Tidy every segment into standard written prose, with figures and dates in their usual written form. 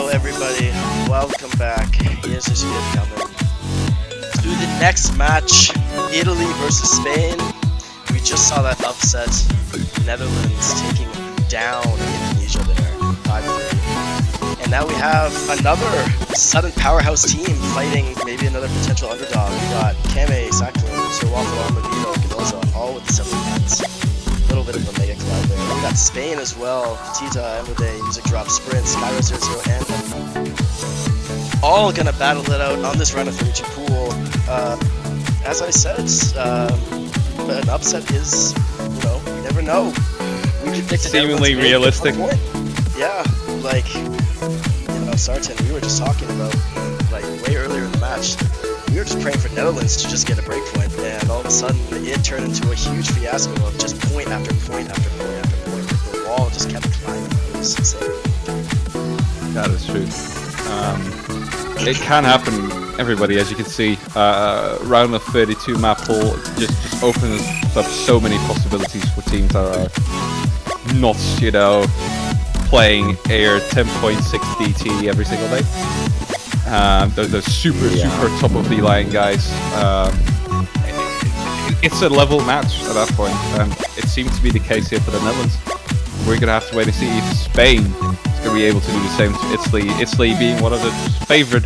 Hello everybody, welcome back. Here's this kid coming to the next match, Italy versus Spain. We just saw that upset, Netherlands taking down Indonesia there, 5-3. And now we have another sudden powerhouse team fighting maybe another potential underdog. We got Kame, Sakurin, Sir Waffle, Armadillo, Ginoza, all with the 7 points. A little bit of a mega collab there. We got Spain as well. Tita, Emode, Music Drop, Sprint, Skyro 00, and all gonna battle it out on this round of 32 pool. As I said, an upset is, you never know. We predicted seemingly realistic. Yeah, Sartin, we were just talking about, way earlier in the match. We were just praying for Netherlands to just get a break point, and all of a sudden it turned into a huge fiasco of just point after point after point after point. The wall just kept climbing. It was insane. That is true. It can happen, everybody, as you can see. Round of 32 map pool just opens up so many possibilities for teams that are not, playing Air 10.6 DT every single day. They're super top of the line guys. It's a level match at that point, and it seems to be the case here for the Netherlands. We're gonna have to wait and see if Spain is gonna be able to do the same to Italy. Italy being one of the favorite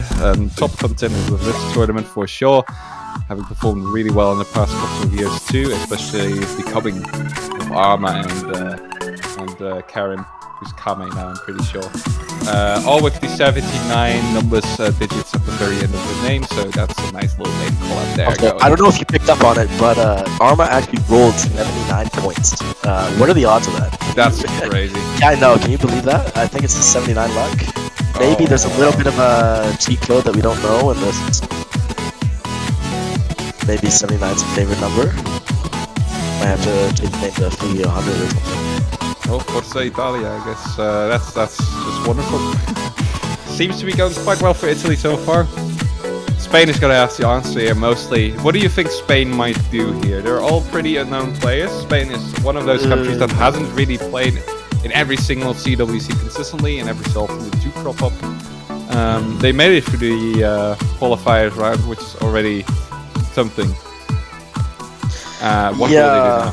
top contenders of this tournament for sure, having performed really well in the past couple of years too, especially with the coming of Arma and Karen, who's Kame now, I'm pretty sure. All with the 79 digits at the very end of the name, so that's a nice little name collab there. Okay, I don't know if you picked up on it, but Arma actually rolled 79 points. What are the odds of that? That's crazy. Yeah, I know. Can you believe that? I think it's a 79 luck. Maybe there's a little bit of a cheat code that we don't know, and this maybe 79 is a favorite number. Might have to change the name to 300 or something. Oh, Forza Italia, I guess. That's just wonderful. Seems to be going quite well for Italy so far. Spain is going to have to answer here mostly. What do you think Spain might do here? They're all pretty unknown players. Spain is one of those countries that hasn't really played in every single CWC consistently, and every so often they do crop up. They made it through the qualifiers round, which is already something. What will they do now?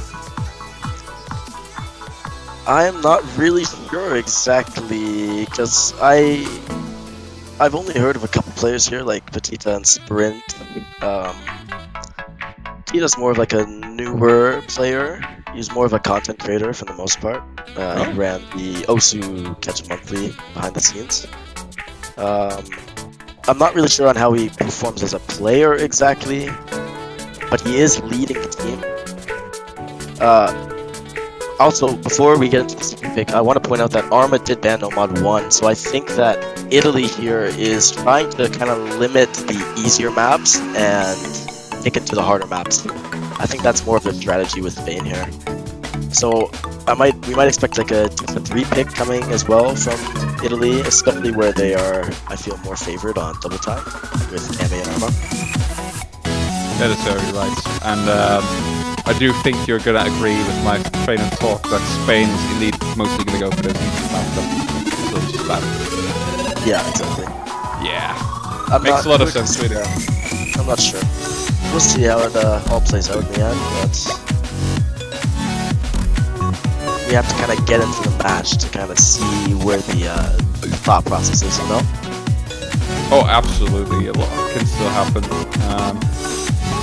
I'm not really sure exactly, because I've only heard of a couple players here, like Petita and Sprint. Petita's more of like a newer player. He's more of a content creator for the most part. He ran the Osu Catch Monthly behind the scenes. I'm not really sure on how he performs as a player exactly, but he is leading the team. Also, before we get into the specific, I want to point out that Arma did ban Nomad 1, so I think that Italy here is trying to kind of limit the easier maps and take it to the harder maps. I think that's more of the strategy with Spain here. So we might expect like a 3 pick coming as well from Italy, especially where they are, I feel, more favored on double time with Kame and Arma. That is very right, and I do think you're going to agree with my train of thought that Spain is indeed mostly going to go for those easy maps. Yeah, exactly. Yeah, makes a lot of sense with it. I'm not sure. We'll see how it all plays out in the end, but we have to kind of get into the match to kind of see where the thought process is, Oh, absolutely. A lot can still happen.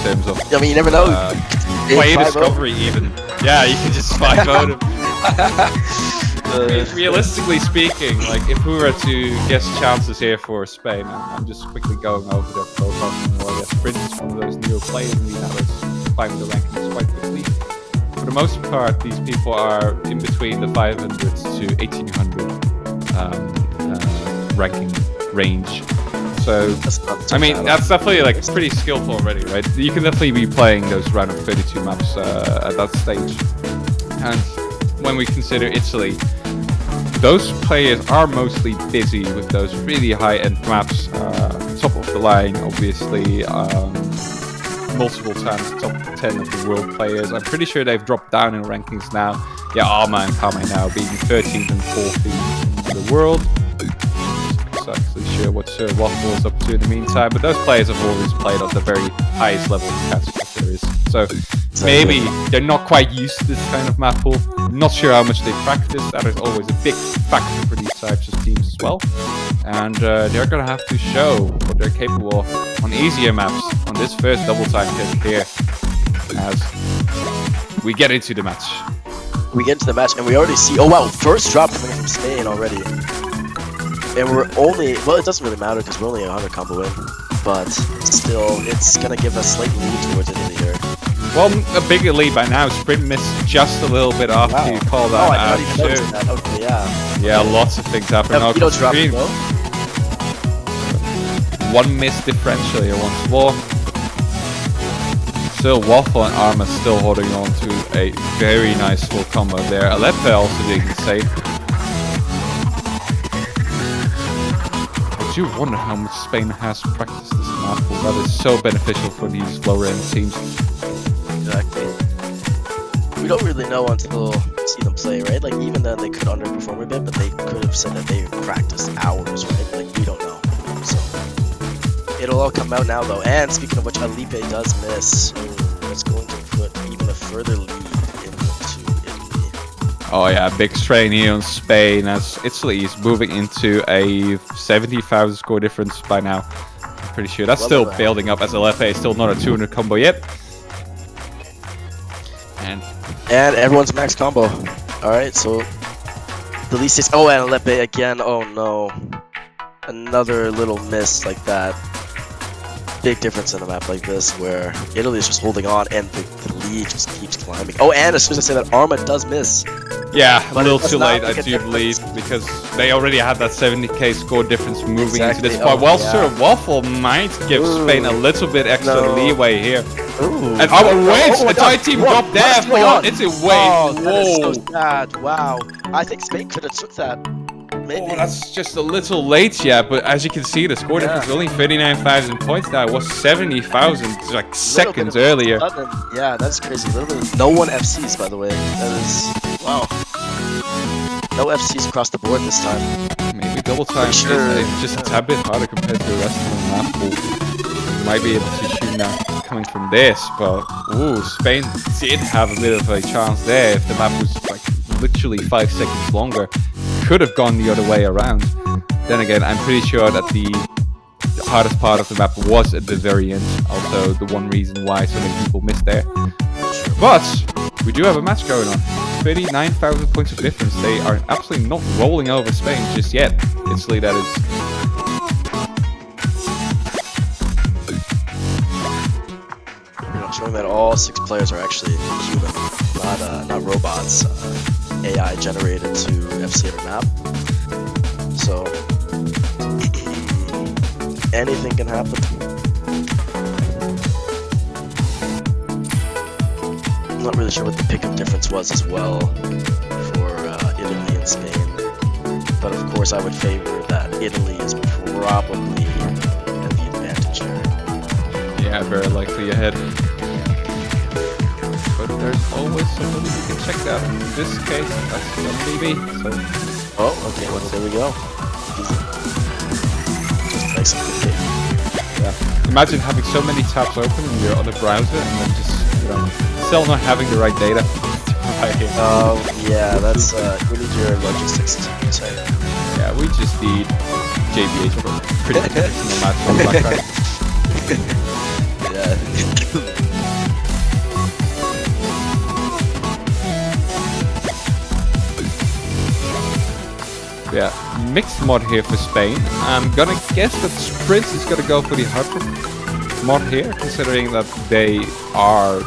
In terms of, I mean, you never know. Play discovery even. Yeah, you can just 5-0 them. I mean, realistically speaking, if we were to guess chances here for Spain, I'm just quickly going over their profile. Sprint is one of those newer players, and we know it's climbing the rankings quite quickly. For the most part, these people are in between the 500 to 1800 ranking range. So, I mean, that's definitely pretty skillful already, right? You can definitely be playing those round of 32 maps at that stage. And when we consider Italy, those players are mostly busy with those really high-end maps, top of the line, obviously, multiple times top 10 of the world players. I'm pretty sure they've dropped down in rankings now. Yeah, Arma and Kame now being 13th and 14th in the world. actually sure what Waffle is up to in the meantime, but those players have always played at the very highest level of catch that there is. So maybe they're not quite used to this kind of map pool. Not sure how much they practice. That is always a big factor for these types of teams as well. And they're gonna have to show what they're capable of on easier maps on this first double time pick here as we get into the match. We get into the match and we already see, oh wow, first drop coming from Spain already. And we're only, well, it doesn't really matter because we're only a 100 combo in, but still, it's gonna give us slight lead towards Italy here. Well, a bigger lead by now. Sprint missed just a little bit after you call that I out. didn't even notice that. Okay, yeah. Yeah, lots of things happen. You don't drop it, though? One miss differential here once more. Still, Waffle and Arma still holding on to a very nice full combo there. Alepe also doing the same. I do wonder how much Spain has practiced this map. That is so beneficial for these lower end teams. Exactly. We don't really know until we see them play, right? Like, even then they could underperform a bit, but they could have said that they practiced hours, right? Like, we don't know. So, it'll all come out now, though. And speaking of which, Alepe does miss. It's going to put even a further lead into Italy. Oh yeah, big strain here on Spain as Italy is moving into a 70,000 score difference by now. I'm pretty sure that's still building up as Alepe is still not a 200 combo yet. And everyone's max combo. Alright, so the least is, oh, and Alepe again. Oh no. Another little miss like that. Big difference in a map like this where Italy is just holding on and the lead just keeps climbing. Oh, and as soon as I say that, Arma does miss. Yeah, a little too late, I do believe, because they already had that 70k score difference moving into this part. Well, Sir Waffle might give Spain a little bit extra leeway here. Ooh. And wait, the entire team dropped there. It's a wait. Oh, whoa. that is so sad. Wow. I think Spain could have took that. Maybe. Oh, that's just a little late, yeah, but as you can see, the score difference is only 39,000 points now. It was 70,000 like seconds earlier. Yeah, that's crazy. No one FCs, by the way. That is, wow. No FCs across the board this time. Maybe double time is just a tad bit harder compared to the rest of the map pool. Might be able to shoot now coming from this, but ooh, Spain did have a bit of a chance there if the map was like literally 5 seconds longer. Could have gone the other way around. Then again, I'm pretty sure that the hardest part of the map was at the very end. Also, the one reason why so many people missed there. But we do have a match going on. 39,000 points of difference. They are absolutely not rolling over Spain just yet. Italy, that is. Showing that all 6 players are actually human, not robots. AI generated to FC the map. So anything can happen. I'm not really sure what the pickup difference was as well for Italy and Spain. But of course I would favor that Italy is probably at the advantage here. Yeah, very likely ahead. But there's always somebody who can check that. In this case, that's MDB. So. Oh, okay. Well, there we go. Just nice and good game. Yeah. Imagine having so many tabs open in your other browser and then just, still not having the right data. Yeah, that's we need your logistics team. So. Yeah, we just need JBH for pretty professional match on the background. Yeah. Yeah, mixed mod here for Spain. I'm gonna guess that Sprint is gonna go for the hard mod here, considering that they are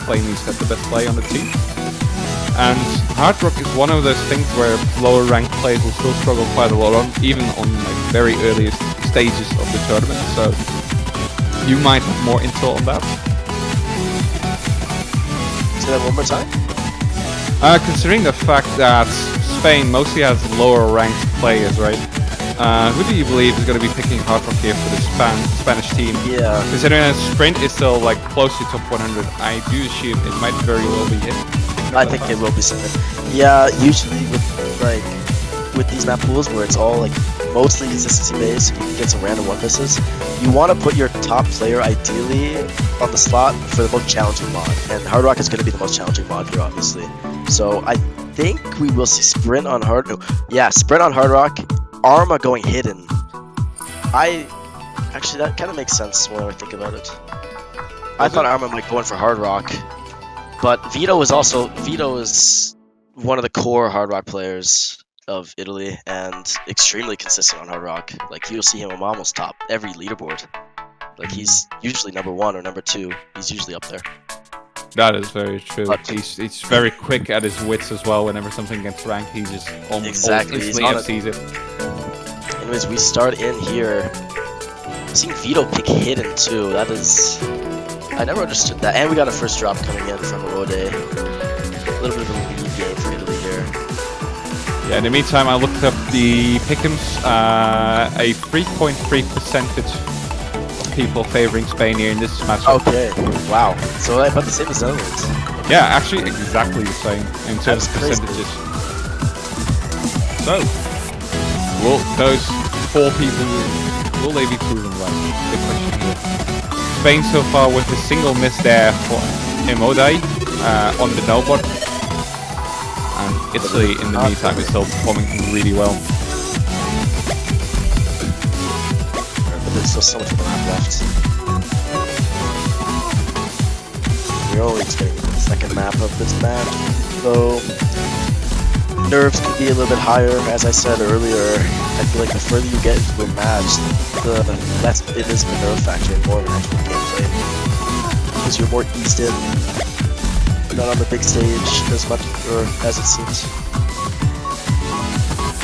plainly set the best play on the team. And Hard Rock is one of those things where lower ranked players will still struggle quite a lot on, even on like very earliest stages of the tournament. So you might have more intel on that. Say that one more time. Considering the fact that Spain mostly has lower ranked players, right? Who do you believe is going to be picking Hard Rock here for the Spanish team? Yeah. Considering that Sprint is still like close to top 100, I do assume it might very well be it. I think it will be something. Yeah, usually with these map pools where it's all like mostly consistency based. You can get some random one misses. You want to put your top player ideally on the slot for the most challenging mod, and Hard Rock is going to be the most challenging mod here, obviously. So I think we will see Sprint on Hard Rock, Arma going hidden. Actually, that kind of makes sense when I think about it. I thought Arma might go in for Hard Rock, but Vito is one of the core Hard Rock players of Italy and extremely consistent on Hard Rock. Like, you'll see him almost top every leaderboard. Like, he's usually number 1 or number 2. He's usually up there. That is very true. But He's very quick at his wits as well. Whenever something gets ranked, he just almost instantly FCs it. Anyways, we start in here. I'm seeing Vito pick hidden too. That is... I never understood that. And we got a first drop coming in from Rode. A little bit of a lead game for Italy here. Yeah, in the meantime, I looked up the pick'ems. A 3.3% of people favoring Spain here in this match. Okay, wow. So about the same as Netherlands. Yeah, actually exactly the same in terms of percentages. So, will those 4 people, will they be proven right? Good question here. Spain so far with a single miss there for Imodai on the no-bot. And Italy in the meantime is still performing really well. But there's still so much of the map left. We're only just getting the second map of this match, so nerves could be a little bit higher. As I said earlier, I feel like the further you get into a match, the less it is of a nerve factor and more of an actual gameplay. Because you're more eased in, not on the big stage as much as it seems.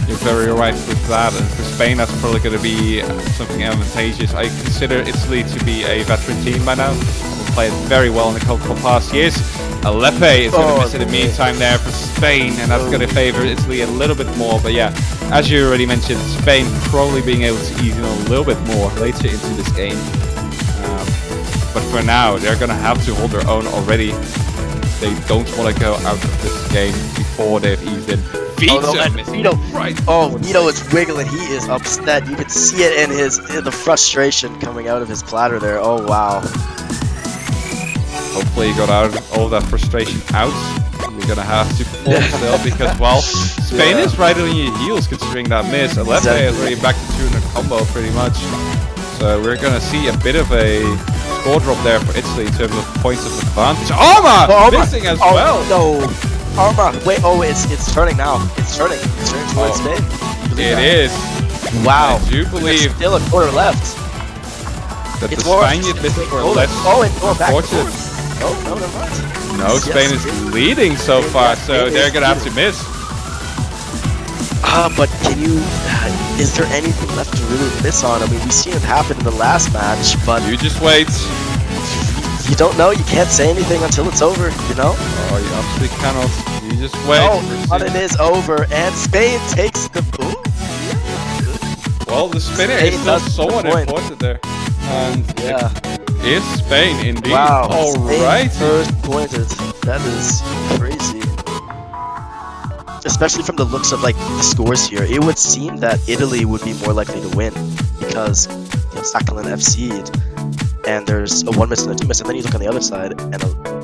You're very right with that, and for Spain that's probably going to be something advantageous. I consider Italy to be a veteran team by now. They've played very well in the couple of past years. Alepe is going to miss in the meantime there for Spain, and that's going to favour Italy a little bit more. But yeah, as you already mentioned, Spain probably being able to ease in a little bit more later into this game. But for now, they're going to have to hold their own already. They don't want to go out of this game before they've eased in. Vito, right. Oh, Vito is wiggling. He is upset. You can see it in the frustration coming out of his platter there. Oh wow. Hopefully you got all that frustration out. You're gonna have to perform still because, well, Spain is right on your heels considering that miss. Alepe is already back to 200 combo pretty much. So we're gonna see a bit of a score drop there for Italy in terms of points of advantage. Arma missing as well. No, Arma. Wait. Oh, it's turning now. It's turning towards Spain. It is. Wow. I do believe there's still a quarter left. That the Spaniard missing for less. Oh, and going back. No, never mind. No, Spain is leading so far, so they're gonna have to miss. But can you? Is there anything left to really miss on? I mean, we've seen it happen in the last match, but you just wait. You don't know. You can't say anything until it's over. You know? Oh, you absolutely cannot. You just wait. Oh, but it is over, and Spain takes the. Well, the spinner is still somewhat important there, and yeah. Is Spain indeed? Wow. All right. First pointed. That is crazy. Especially from the looks of like the scores here, it would seem that Italy would be more likely to win because Sakhalin FC'd and there's a 1 miss and a 2 miss, and then you look on the other side and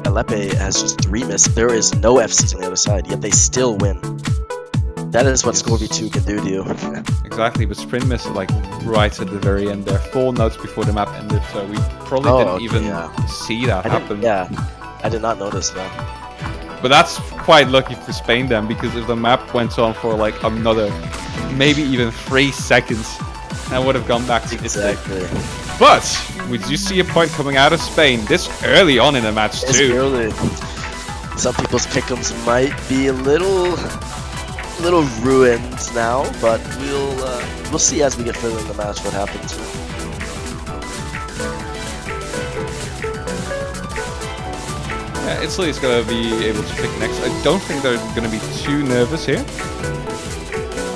Alepe has just 3 miss. There is no FCs on the other side, yet they still win. That is what Score V2 can do to you. Exactly, but Sprint missed like right at the very end there, 4 notes before the map ended, so we probably didn't even see that happen. Yeah, I did not notice that. But that's quite lucky for Spain then, because if the map went on for like another, maybe even 3 seconds, I would have gone back to Italy. But we do see a point coming out of Spain this early on in the match too. Early. Some people's pick'ems might be a little ruined now, but we'll see as we get further in the match what happens. Yeah, Italy is going to be able to pick next. I don't think they're going to be too nervous here.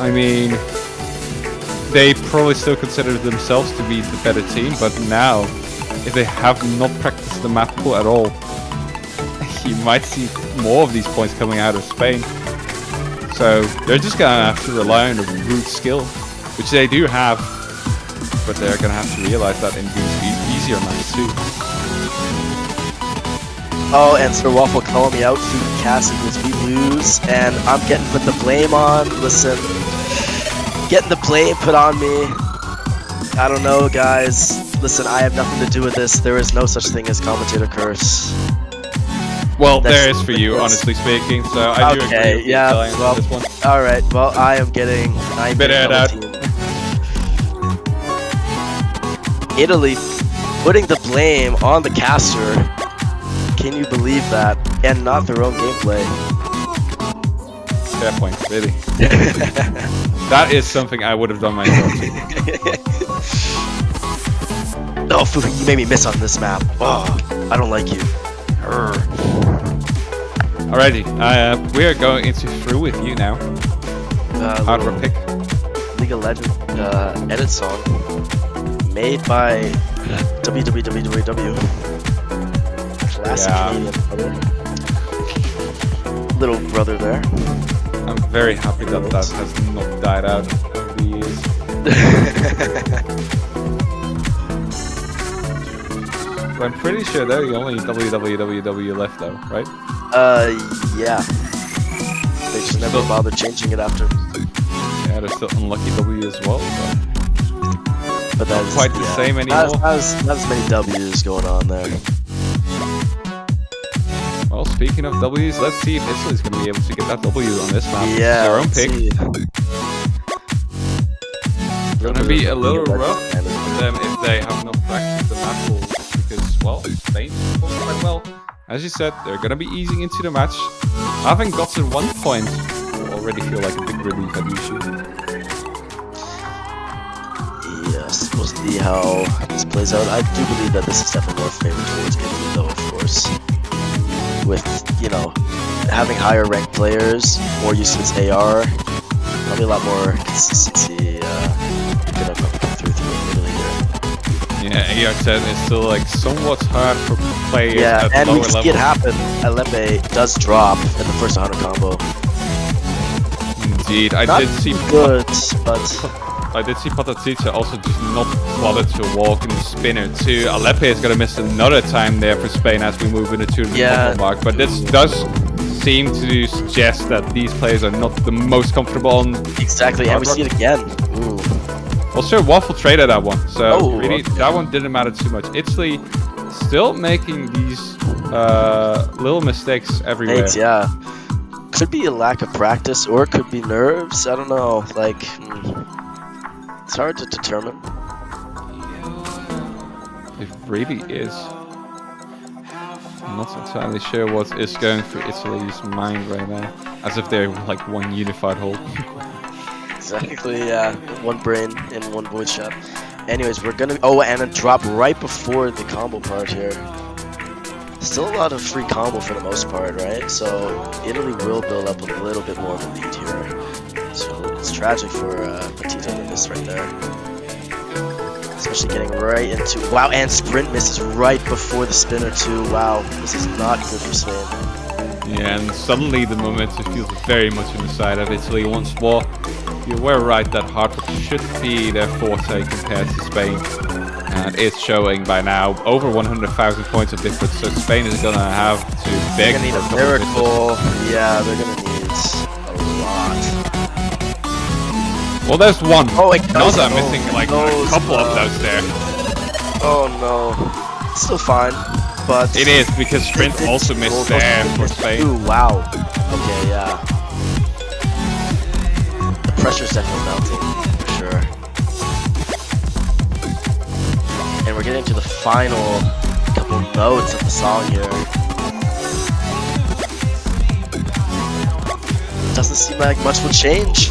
I mean, they probably still consider themselves to be the better team, but now, if they have not practiced the map pool at all, you might see more of these points coming out of Spain. So they're just going to have to rely on the brute skill. which they do have, but they're gonna have to realize that in these easier matches too. Oh, and Sir Waffle calling me out through the cast as we lose, and I'm getting put the blame on. Listen, getting the blame put on me. I don't know, guys. Listen, I have nothing to do with this. There is no such thing as commentator curse. Well, there is for you, honestly speaking. So I do agree with yeah, well, this one. all right. Well, I'm getting out. Italy putting the blame on the caster. Can you believe that? And not their own gameplay. Fair point, really. That is something I would have done myself. Oh, Fu, you made me miss on this map. Oh, I don't like you. Alrighty, we are going into through with you now. Hardware pick. League of Legends edit song made by www. Classic Canadian brother. Little brother there. I'm very happy that that has not died out over the years. I'm pretty sure they're the only www left though, right? Yeah. They just never bothered changing it after. Yeah, there's still Unlucky W as well, but that's quite the same anymore. Not as many W's going on there. Well, speaking of W's, let's see if Italy's going to be able to get that W on this map. Yeah, their own pick. It's going to be a little rough for them if they have not practiced the map rules, because, well, Spain performed quite well. As you said, they're going to be easing into the match. Having gotten 1 point will already feel like a big relief at Yushu. Yes, we'll see how this plays out. I do believe that this is definitely more favored towards Italy, though, of course. With, you know, having higher ranked players, more use of its AR, probably a lot more consistency gonna come through Italy here. Yeah, AR10 is still like somewhat hard for players at and lower we see levels. it happen. Alepe does drop in the first 100 combo. Indeed, I Not did see good, but Pataticha also just not bother to walk in the spinner too. Alepe is gonna miss another time there for Spain as we move into the combo mark, but this does seem to suggest that these players are not the most comfortable on. Exactly, and we see it again. Ooh. Well, sure, Waffle traded that one, so really okay. that one didn't matter too much. Italy still making these little mistakes everywhere. Yeah. Could be a lack of practice, or it could be nerves. I don't know. Like, it's hard to determine. It really is. I'm not entirely sure what is going through Italy's mind right now. As if they're like one unified whole. Exactly, yeah. One brain in one voice shot. Anyways, we're gonna... Oh, and a drop right before the combo part here. Still a lot of free combo for the most part, right? So Italy will build up a little bit more of a lead here. So it's tragic for Petito to miss right there. Especially getting right into... Wow, and sprint misses right before the spinner too. Wow, this is not good for Spain. Yeah, and suddenly the momentum feels very much on the side of Italy once more. You were right that hardwood should be their forte compared to Spain. And it's showing by now over 100,000 points of difference, so Spain is gonna have to beg for a miracle. Yeah, they're gonna need a lot. Well, there's one. Oh, Those are missing like a couple of those there. Oh no, it's still fine, but it is because Sprint also missed there for Spain. Ooh, wow. Okay, yeah. The pressure's definitely melting for sure. And we're getting to the final couple notes of the song here. Doesn't seem like much will change.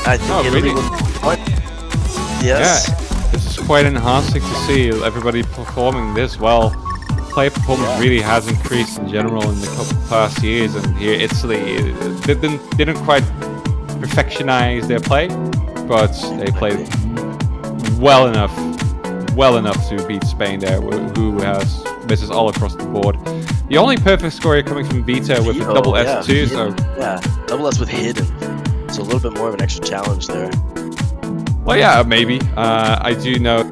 I think Italy will point. Yes. Yeah, this is quite enhancing to see everybody performing this well. Player performance really has increased in general in the couple past years, and here Italy didn't quite perfectionize their play, but they played well enough to beat Spain there, who has misses all across the board. The only perfect score coming from Vita with a double S2, so yeah, double S with hidden, so a little bit more of an extra challenge there. But yeah, maybe. I do know.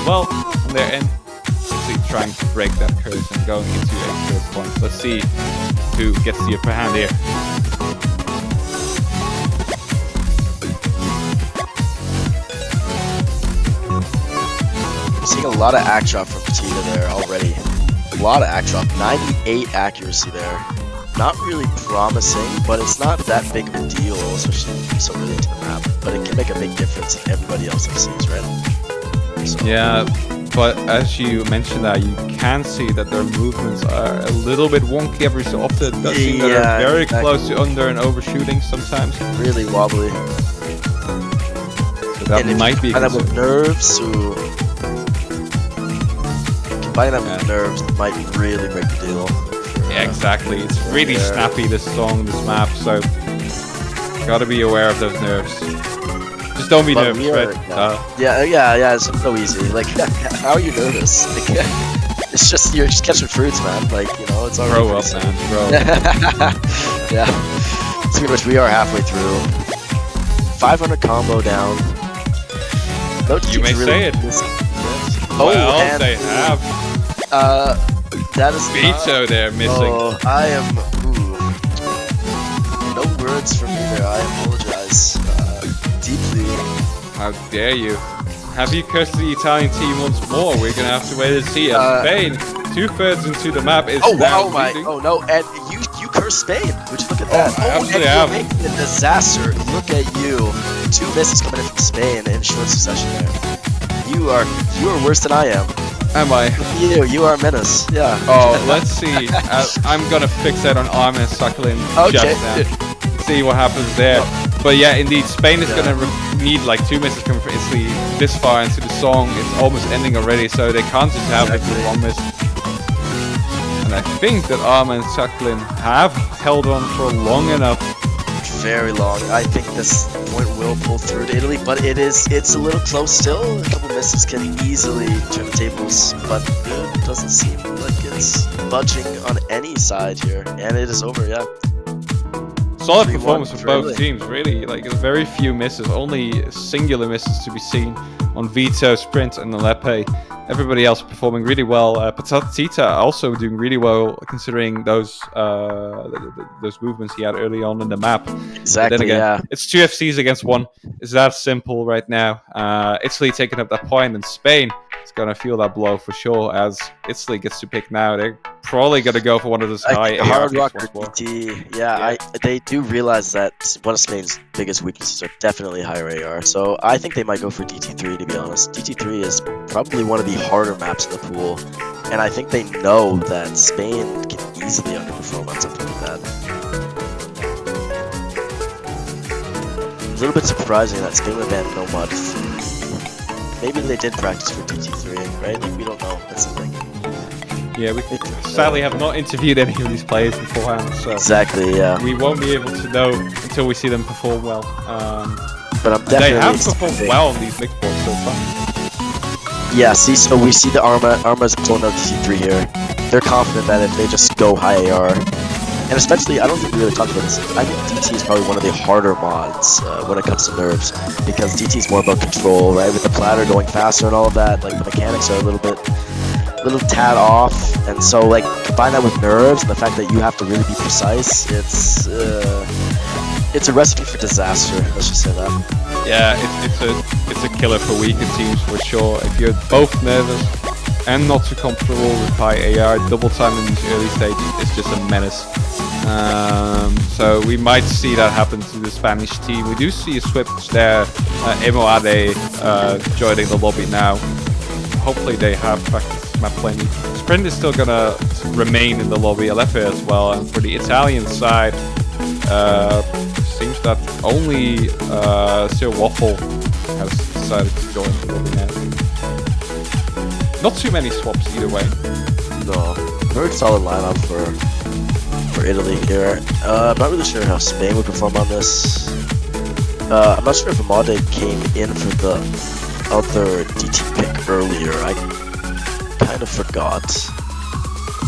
Well, on their end, actually trying to break that curse and going into a third point. Let's see who gets the upper hand here. Seeing a lot of act drop from Petita there already. A lot of act drop. 98 accuracy there. Not really promising, but it's not that big of a deal, especially if you're so really into the map. But it can make a big difference if everybody else sees, right? So. Yeah, but as you mentioned that, you can see that their movements are a little bit wonky every so often. It does seem that they're very exactly. Close to under and overshooting sometimes. Really wobbly. So that might be. And that with nerves, combine that with nerves might really break the deal. Yeah, exactly. It's really snappy, this song, this map, so gotta be aware of those nerves. Just don't be nervous, right? Yeah, it's so easy. Like, how are you nervous? Like, it's just, you're just catching fruits, man. Like, you know, it's already grow up, man. Grow up. Yeah. Pretty much, we are halfway through. 500 combo down. No, you may really say it. Well, and they have. That is Vito there missing. Oh, I am. No words from me there. I apologize deeply. How dare you? Have you cursed the Italian team once more? We're gonna have to wait and see. Spain, 2/3 into the map is now leading. Oh no! And you cursed Spain. Would you look at that? I absolutely have. You're making a disaster. Look at you. 2 misses coming in from Spain in short succession there. You are worse than I am. Am I? You are a menace. Yeah. Oh, let's see. I'm gonna fixate on Armin Sakhalin just now. See what happens there. But yeah, indeed, Spain is gonna need like 2 misses coming from Italy this far into the song. It's almost ending already, so they can't just have it with 1 miss. And I think that Arma and Chaklin have held on for long enough. Very long. I think this point will pull through to Italy, but it's a little close still. A couple misses can easily turn the tables, but it doesn't seem like it's budging on any side here. And it is over, yeah. Solid performance for both Italy. teams, really. Like very few misses, only singular misses to be seen on Vito, Sprint, and Lepe. Everybody else performing really well. Patatita also doing really well considering those movements he had early on in the map. Exactly, Then again, yeah. it's 2 FCs against 1. It's that simple right now. Italy taking up that point, and Spain is going to feel that blow for sure as Italy gets to pick now. They're probably going to go for one of those high AR Hard picks Rock once or more. DT, yeah. They do realize that one of Spain's biggest weaknesses are definitely higher AR, so I think they might go for DT3 to be honest. DT3 is probably one of the harder maps in the pool, and I think they know that Spain can easily underperform on something like that. A little bit surprising that Spain would ban Nomad 3. Maybe they did practice for DT3, right? Like, we don't know. That's the thing. Yeah, we sadly have not interviewed any of these players beforehand, so Exactly, yeah. we won't be able to know until we see them perform well. But I'm They definitely have performed expecting- well on these mixed boards so far. Yeah, see, so we see the Arma's pulling out DT3 here. They're confident that if they just go high AR, and especially, I don't think we really talked about this, I think DT is probably one of the harder mods when it comes to nerves, because DT is more about control, right? With the platter going faster and all of that, like the mechanics are a little tad off, and so like combine that with nerves and the fact that you have to really be precise, it's a recipe for disaster, let's just say that. Yeah, it's a killer for weaker teams for sure. If you're both nervous and not too comfortable with high AR, double time in these early stages is just a menace. So we might see that happen to the Spanish team. We do see a switch there. Emoade joining the lobby now. Hopefully they have practiced map playing. Sprint is still gonna remain in the lobby, Aleppo as well. And for the Italian side, seems that only Sir Waffle has decided to join the lobby now. Not too many swaps either way. No, very solid lineup for Italy here. I'm not really sure how Spain would perform on this. I'm not sure if Amade came in for the other DT pick earlier. I kind of forgot.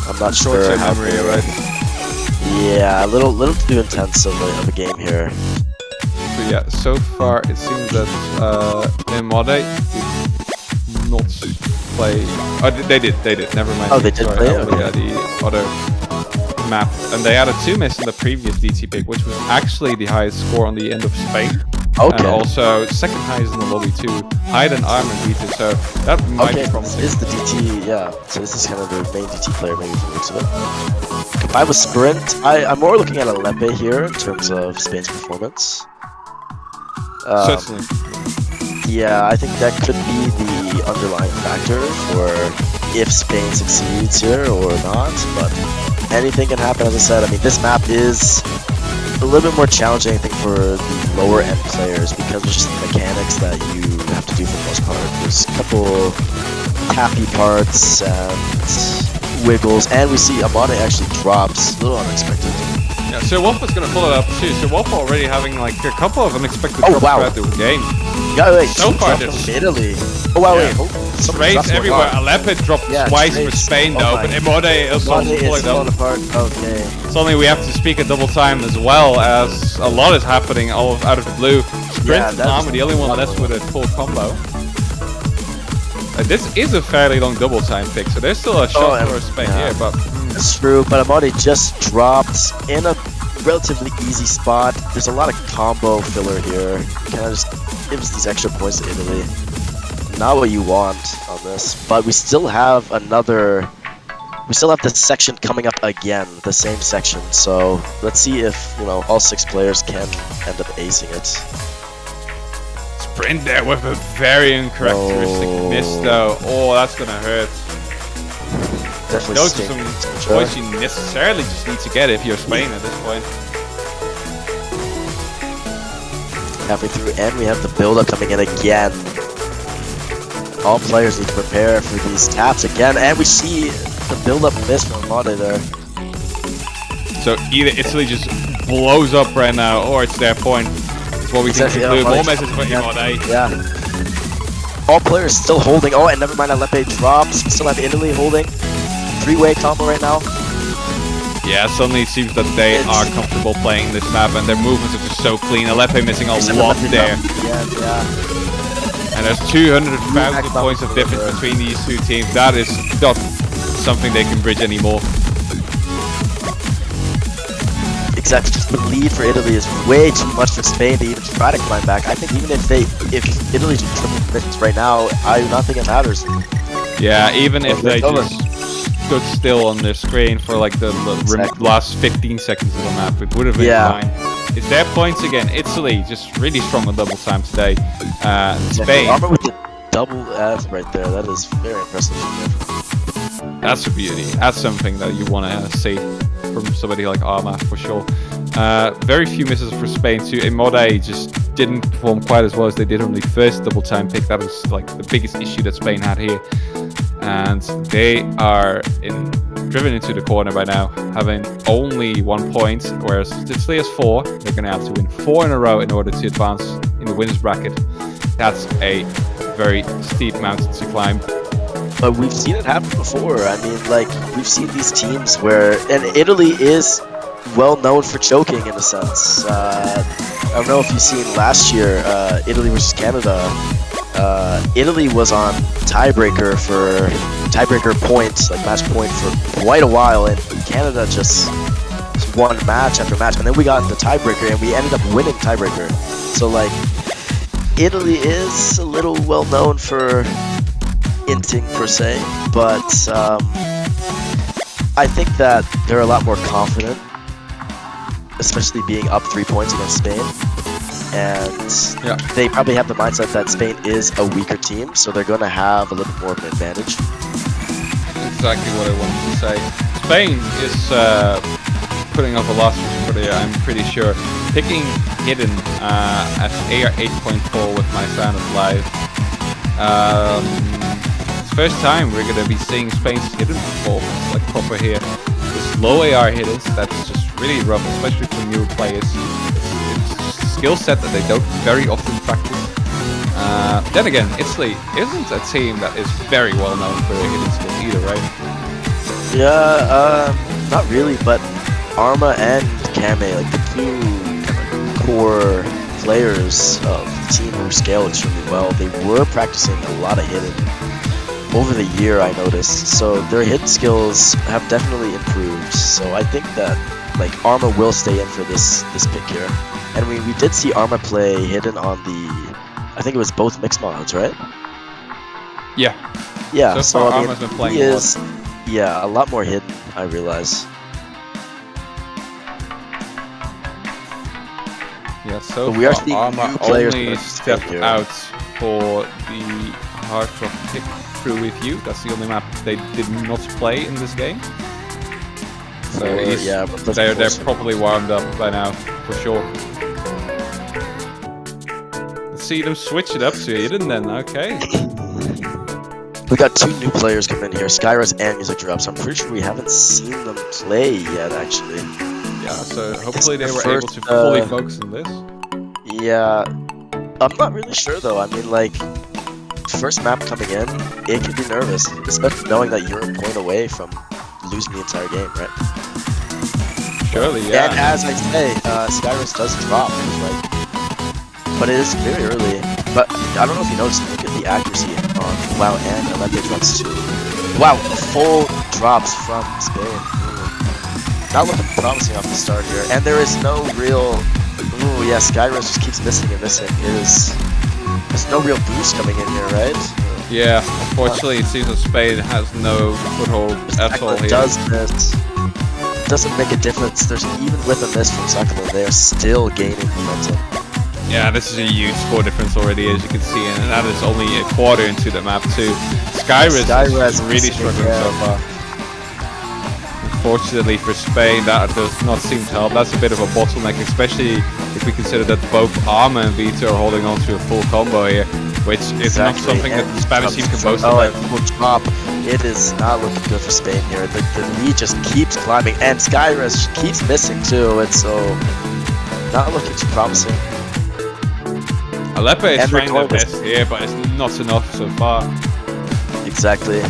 I'm not sure. Short-term how memory, they- right? Yeah, a little too intense of a game here. So yeah, so far it seems that Emade did not play. Oh, they did. Never mind. Oh, they did play it? Yeah, the other map, and they had a 2 miss in the previous DT pick, which was actually the highest score on the end of Spain. Okay. And also second highest in the lobby too, higher than Arm and Vito. So that might Okay, be promising. this is the DT, yeah. So this is kind of their main DT player, maybe from the looks of it. Combined with Sprint, I'm more looking at Alepe here in terms of Spain's performance. Certainly. Yeah, I think that could be the underlying factor for if Spain succeeds here or not, but anything can happen, as I said. I mean, this map is a little bit more challenging, I think, for the lower end players because it's just the mechanics that you have to do for the most part. There's a couple tappy parts and wiggles, and we see Amade actually drops, a little unexpected. Yeah, so Waffle's gonna follow that up too. So Waffle already having like a couple of unexpected Oh, drops wow. throughout the game. Yeah, wait, So two far, drops there's- from Italy. Oh wow, Yeah. wait, hold. Trades everywhere. Aleppo dropped Yeah, twice for trades. Spain Oh though, my. but Emode also Amade is followed falling up. apart. Okay. Suddenly we have to speak a double time as well, as a lot is happening out of the blue. Sprint Yeah, and that's Arm are the only one left with a full combo. This is a fairly long double time pick, so there's still a shot and- for Spain yeah. here, but That's true, but Amade just dropped in a relatively easy spot. There's a lot of combo filler here. Kind of just gives these extra points to Italy. Not what you want on this, but we still have another. We still have this section coming up again, the same section. So let's see if all 6 players can end up acing it. Sprint there with a very uncharacteristic Oh. miss though. Oh, that's gonna hurt. Definitely Those are sting. some points you necessarily just need to get if you're Spain at this point. halfway through, and we have the build-up coming in again. All players need to prepare for these taps again, and we see the build-up miss from Mode there. So either Italy just blows up right now, or it's their point. It's what we can conclude. More messages for Mode. Yeah. All players still holding. Oh, and never mind, Alepe drops. We still have Italy holding. Three-way combo right now. Yeah, suddenly it seems that they are comfortable playing this map, and their movements are just so clean. Alepe missing a lot there. Yeah. And there's 200,000 points of difference between these two teams. That is not something they can bridge anymore. Exactly, just the lead for Italy is way too much for Spain to even try to climb back. I think even if Italy do triple missions right now, I do not think it matters. Yeah, even if they just stood still on their screen for like the last 15 seconds of the map, it would have been fine. It's their points again. Italy just really strong on double time today. Spain. Armor with the double F right there. That is very impressive. That's a beauty. That's something that you want to see from somebody like Arma for sure. Very few misses for Spain too. Mode just didn't perform quite as well as they did on the first double time pick. That was like the biggest issue that Spain had here. And they are driven into the corner by now, having only 1 point, whereas Italy has 4. They're going to have to win 4 in a row in order to advance in the winners bracket. That's a very steep mountain to climb. But we've seen it happen before. I mean, like, we've seen these teams where... And Italy is well known for choking, in a sense. I don't know if you've seen last year, Italy versus Canada. Italy was on tiebreaker points, like match point, for quite a while, and Canada just won match after match, and then we got the tiebreaker, and we ended up winning tiebreaker. So, like, Italy is a little well known for inting per se, but I think that they're a lot more confident, especially being up 3 points against Spain. And they probably have the mindset that Spain is a weaker team, so they're going to have a little bit more of an advantage. Exactly what I wanted to say. Spain is putting up a loss for the, I'm pretty sure. Picking Hidden at AR 8.4 with my sound of live. It's the first time we're going to be seeing Spain's Hidden performance, like proper here. This low AR Hiddens, that's just really rough, especially for new players. Skill set that they don't very often practice. Then again, Italy isn't a team that is very well known for their hidden skills either, right? Yeah, not really, but Arma and Kame, like the two kind of core players of the team who scale extremely well, they were practicing a lot of hidden over the year, I noticed. So their hidden skills have definitely improved. So I think that like Arma will stay in for this pick here. And we did see Arma play hidden on the, I think it was both mixed mods, right? Yeah. Yeah, so far, Arma's been playing a lot. Yeah, a lot more hidden, I realize. Yeah, so we are far, seeing Arma new players only stepped out for the Hard Rock pick through with you. That's the only map they did not play in this game. So they're properly warmed up by now, for sure. Let's see them switch it up to Hidden then, okay. We got 2 new players coming in here, Skyros and Music Drops. I'm pretty sure we haven't seen them play yet, actually. Yeah, so hopefully they were able to fully focus on this. Yeah, I'm not really sure though. I mean, like, first map coming in, it can be nervous, especially knowing that you're a point away from losing the entire game, right? Surely, yeah. And as I say, Skyros does drop, right? But it is very early. But I don't know if you noticed, look at the accuracy on WoW and Alepe drops too. Wow, full drops from Spain. Not looking promising off the start here. And there is no real... Ooh, yeah, Skyros just keeps missing and missing. There's no real boost coming in here, right? Yeah, unfortunately it seems that Spain has no foothold at all here. Doesn't make a difference. There's even with a miss from Sakala, they are still gaining momentum. Yeah, this is a huge score difference already, as you can see, and that is only a quarter into the map too. Skyres is really struggling so far. unfortunately for Spain, that does not seem to help. That's a bit of a bottleneck, especially if we consider that both Arma and Vita are holding on to a full combo here, which is not something that the Spanish team can boast about. Top. It is not looking good for Spain here. The lead just keeps climbing, and Skyres keeps missing too. It's so not looking too promising. Aleppo is trying their best here, but it's not enough so far. Exactly.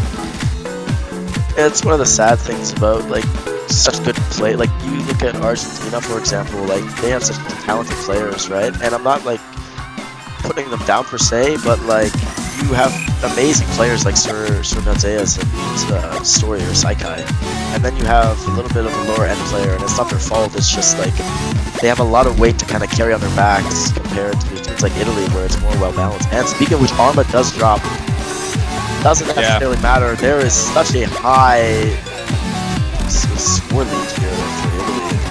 It's one of the sad things about like such good play. Like you look at Argentina, for example, like they have such talented players, right? And I'm not like putting them down per se, but like you have amazing players like Sir Nazeas and Story or Saikai, and then you have a little bit of a lower end player, and it's not their fault. It's just like they have a lot of weight to kind of carry on their backs compared to teams like Italy, where it's more well balanced. And speaking of which, Arma does drop. Doesn't necessarily matter. There is such a high score lead here for Italy.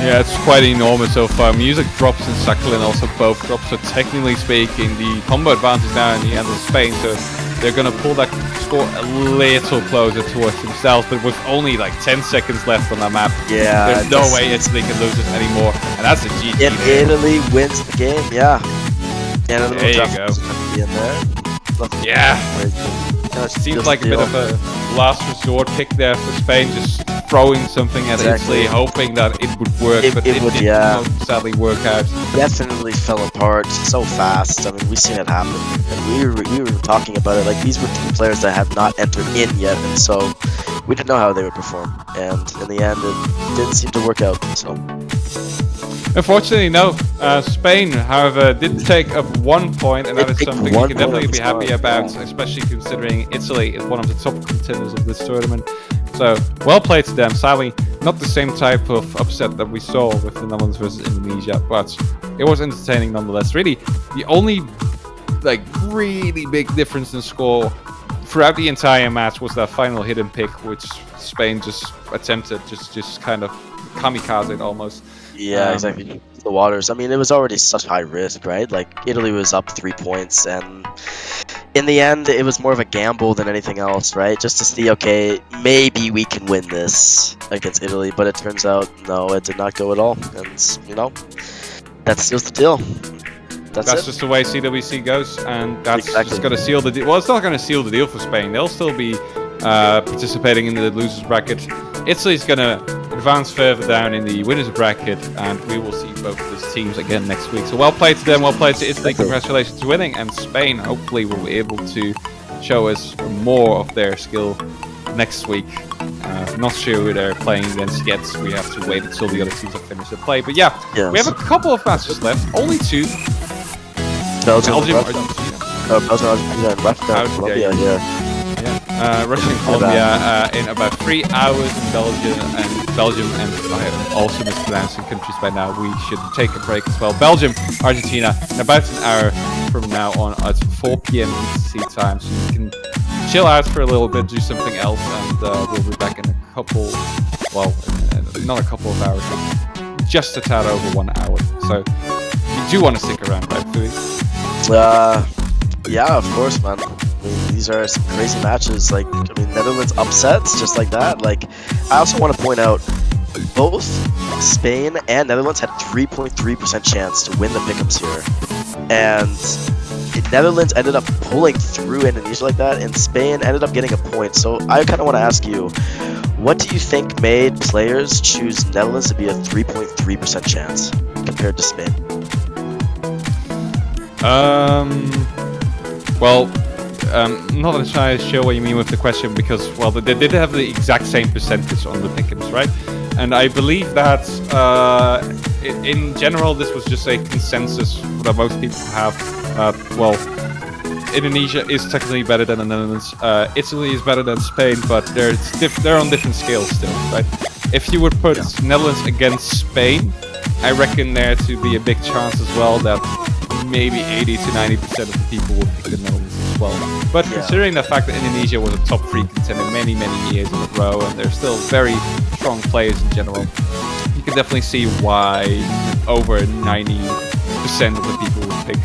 Yeah, it's quite enormous so far. Music drops and Sakhalin also both drop, so technically speaking, the combo advantage now in the end of Spain, so they're going to pull that score a little closer towards themselves, but with only like 10 seconds left on that map, there's no way Italy can lose it anymore, and that's a GG. If Italy wins the game, yeah. And a there you go. Be in there. Yeah. Seems like a bit of a last resort pick there for Spain, just throwing something at Italy, hoping that it would work, but it didn't sadly work out. Definitely fell apart so fast. I mean, we've seen it happen, and we were talking about it. Like these were two players that have not entered in yet, and so we didn't know how they would perform. And in the end, it didn't seem to work out. So. Unfortunately, no. Spain, however, did take up 1 point, and that is something we can definitely be happy about, especially considering Italy is one of the top contenders of this tournament. So, well played to them. Sadly, not the same type of upset that we saw with the Netherlands versus Indonesia, but it was entertaining nonetheless. Really, the only really big difference in score throughout the entire match was that final hidden pick, which Spain just attempted, just kind of kamikaze almost. Yeah, exactly. The waters. I mean, it was already such high risk, right? Like, Italy was up 3 points, and in the end, it was more of a gamble than anything else, right? Just to see, okay, maybe we can win this against Italy, but it turns out, no, it did not go at all. And, you know, that seals the deal. That's just the way CWC goes, and that's just going to seal the deal. Well, it's not going to seal the deal for Spain. They'll still be participating in the losers bracket. Italy's going to advance further down in the winners bracket, and we will see both of these teams again next week. So well played to them, well played to Italy. Congratulations to winning, and Spain hopefully will be able to show us more of their skill next week. Not sure who they're playing against yet. We have to wait until the other teams have finished their play. But yeah, we have a couple of matches left. Only 2. Belgium, Argentina. Belgium, Argentina, and Russia, Colombia, Russia and Colombia in about 3 hours in Belgium, and I am also mispronouncing countries by now. We should take a break as well. Belgium, Argentina, in about an hour from now on at 4 p.m. UTC time, so you can chill out for a little bit, do something else, and we'll be back in a couple, not a couple of hours, but just a tad over 1 hour. So you do want to stick around, right, Fui? Yeah, of course, man. I mean, these are some crazy matches. Like, I mean, Netherlands upsets just like that. Like, I also want to point out, both Spain and Netherlands had 3.3% chance to win the pick'ems here, and Netherlands ended up pulling through Indonesia like that, and Spain ended up getting a point. So I kind of want to ask you, what do you think made players choose Netherlands to be a 3.3% chance compared to Spain? Well, not entirely sure what you mean with the question, because, well, they did have the exact same percentage on the pick'ems, right? And I believe that, in general, this was just a consensus that most people have. Well, Indonesia is technically better than the Netherlands. Italy is better than Spain, but they're on different scales still, right? If you would put Netherlands against Spain, I reckon there to be a big chance as well that maybe 80 to 90% of the people will pick the Netherlands as well. But considering the fact that Indonesia was a top 3 contender many years in a row, and they're still very strong players in general, you can definitely see why over 90% of the people would pick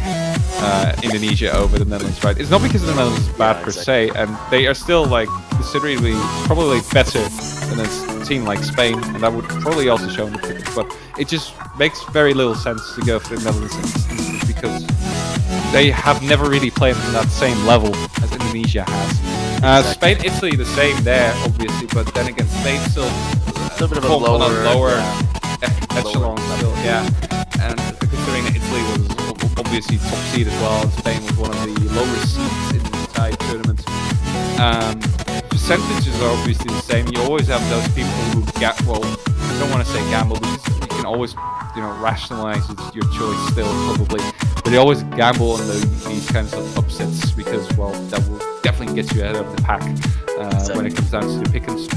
Indonesia over the Netherlands, right? It's not because the Netherlands is bad per se, and they are still like considerably probably better than a team like Spain, and that would probably also show in the tickets. But it just makes very little sense to go for the Netherlands in this instance because they have never really played on that same level as Indonesia has. Spain, Italy, the same there, obviously, but then again, Spain still a little bit of a lower echelon still, yeah. And considering that Italy was obviously top seed as well, and Spain was one of the lowest seeds in the entire tournament. Percentages are obviously the same. You always have those people who I don't want to say gamble because you can always, rationalize your choice still probably, but they always gamble on these kinds of upsets because, that will definitely get you ahead of the pack when it comes down to the pickings.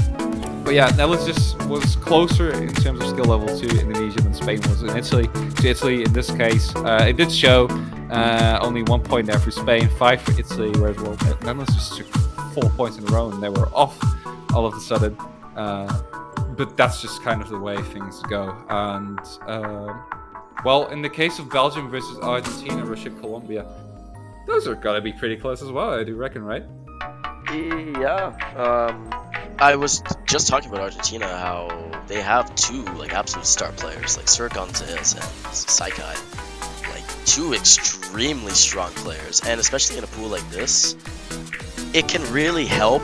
But yeah, Netherlands just was closer in terms of skill level to Indonesia than Spain was in Italy. To Italy, in this case, it did show only 1 point there for Spain, 5 for Italy, whereas Netherlands just took 4 points in a row and they were off all of a sudden. But that's just kind of the way things go. And in the case of Belgium versus Argentina, Russia, Colombia, those are gotta be pretty close as well, I do reckon, right? Yeah. I was just talking about Argentina, how they have 2 absolute star players like Gonzalez and Saikai, two extremely strong players, and especially in a pool like this, it can really help.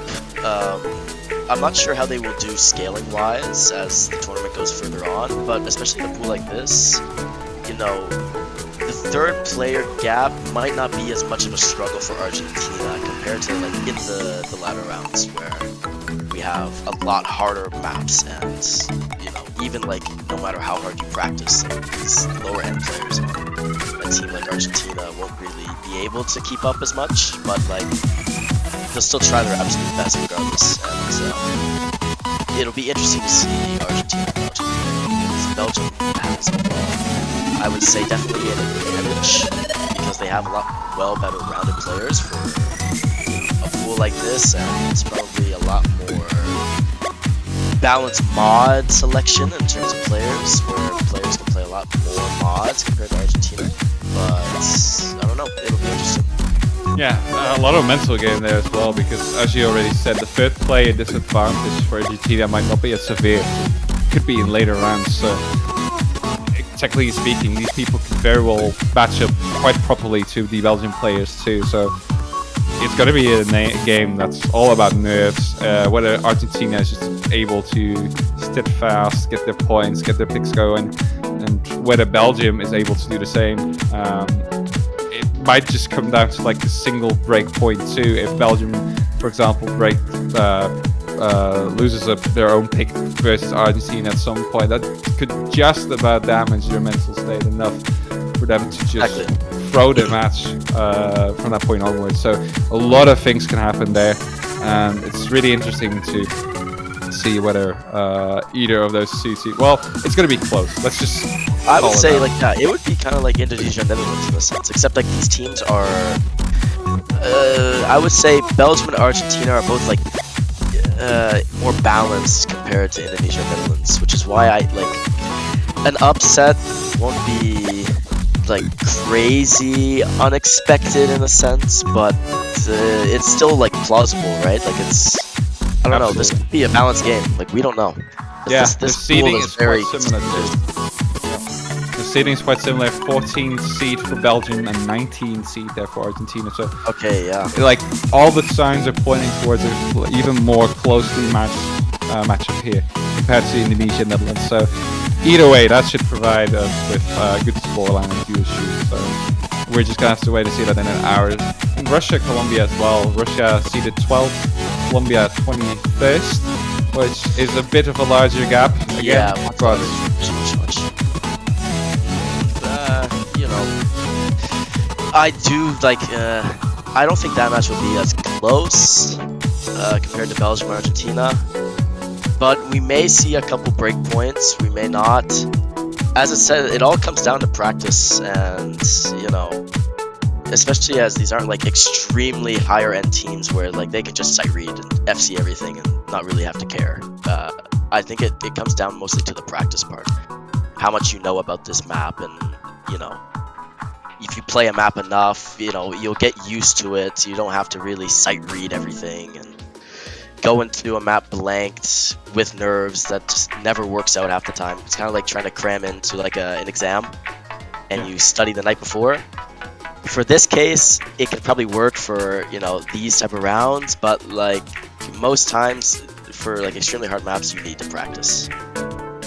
I'm not sure how they will do scaling wise as the tournament goes further on, but especially in a pool like this, the third player gap might not be as much of a struggle for Argentina compared to in the latter rounds where we have a lot harder maps, and even no matter how hard you practice, these lower end players on a team like Argentina won't really be able to keep up as much, but they'll still try their absolute best regardless, and it'll be interesting to see Argentina and Belgium, because Belgium has, I would say, definitely an advantage because they have a lot better rounded players for a pool like this, and it's probably a lot more balanced mod selection in terms of players, where players can play a lot more mods compared to Argentina. But I don't know, it'll be interesting. Yeah, a lot of mental game there as well, because as you already said, the third player disadvantage for Argentina might not be as severe. It could be in later rounds. So, technically speaking, these people can very well match up quite properly to the Belgian players too. So it's going to be a game that's all about nerves. Whether Argentina is just able to sit fast, get their points, get their picks going, and whether Belgium is able to do the same. It might just come down to a single break point too. If Belgium, for example, loses their own pick versus Argentina at some point, that could just about damage their mental state enough for them to just throw the match from that point onwards. So a lot of things can happen there, and it's really interesting to see whether either of those two teams. Well, it's going to be close. Let's just. I would say it would be kind of like Indonesia and Netherlands in a sense, except these teams are. I would say Belgium and Argentina are both more balanced compared to Indonesia and Netherlands, which is why an upset won't be crazy unexpected in a sense, but it's still plausible, right? I don't know, this could be a balanced game, we don't know. This the seeding is very similar The seeding is quite similar, 14th seed for Belgium and 19th seed there for Argentina. So okay, yeah. All the signs are pointing towards an even more closely matchup here compared to Indonesia and Netherlands. So either way, that should provide us with good scoreline and viewership. So we're just gonna have to wait to see that in an hour. And Russia, Colombia as well. Russia seeded 12th, Colombia 21st, which is a bit of a larger gap. Again, but I do I don't think that match will be as close compared to Belgium and Argentina, but we may see a couple break points, we may not. As I said, it all comes down to practice, and especially as these aren't extremely higher end teams where they can just sight read and FC everything and not really have to care. I think it comes down mostly to the practice part, how much you know about this map, and if you play a map enough, you know, you'll get used to it. You don't have to really sight read everything and go into a map blanked with nerves that just never works out half the time. It's kind of like trying to cram into like an exam and you study the night before. For this case, it could probably work for, you know, these type of rounds, but like most times for like extremely hard maps, you need to practice.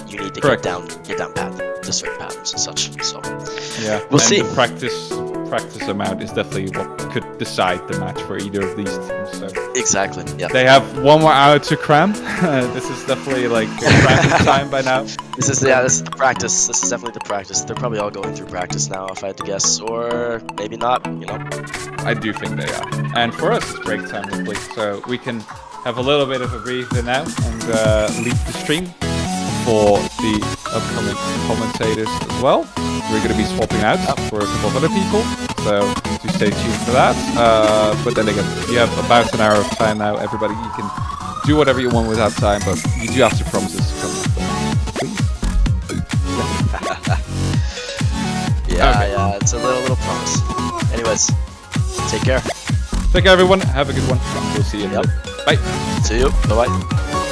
You need to Correct. get down pat to certain patterns and such. So Yeah, we'll and see. The practice amount is definitely what could decide the match for either of these teams. So Exactly. Yeah. they have 1 more hour to cram. This is definitely like cramming time by now. This is the practice. This is definitely the practice. They're probably all going through practice now, if I had to guess, or maybe not. You know. I do think they are. And for us, it's break time, hopefully, so we can have a little bit of a breather now and leave the stream for the upcoming commentators as well. We're going to be swapping out for a couple of other people, so do stay tuned for that. But then again, you have about an hour of time now, everybody. You can do whatever you want with that time, but you do have to promise us to come back, please. Yeah, it's a little promise. Anyways, take care. Take care, everyone. Have a good one. We'll see you in a bit. Bye. See you. Bye bye.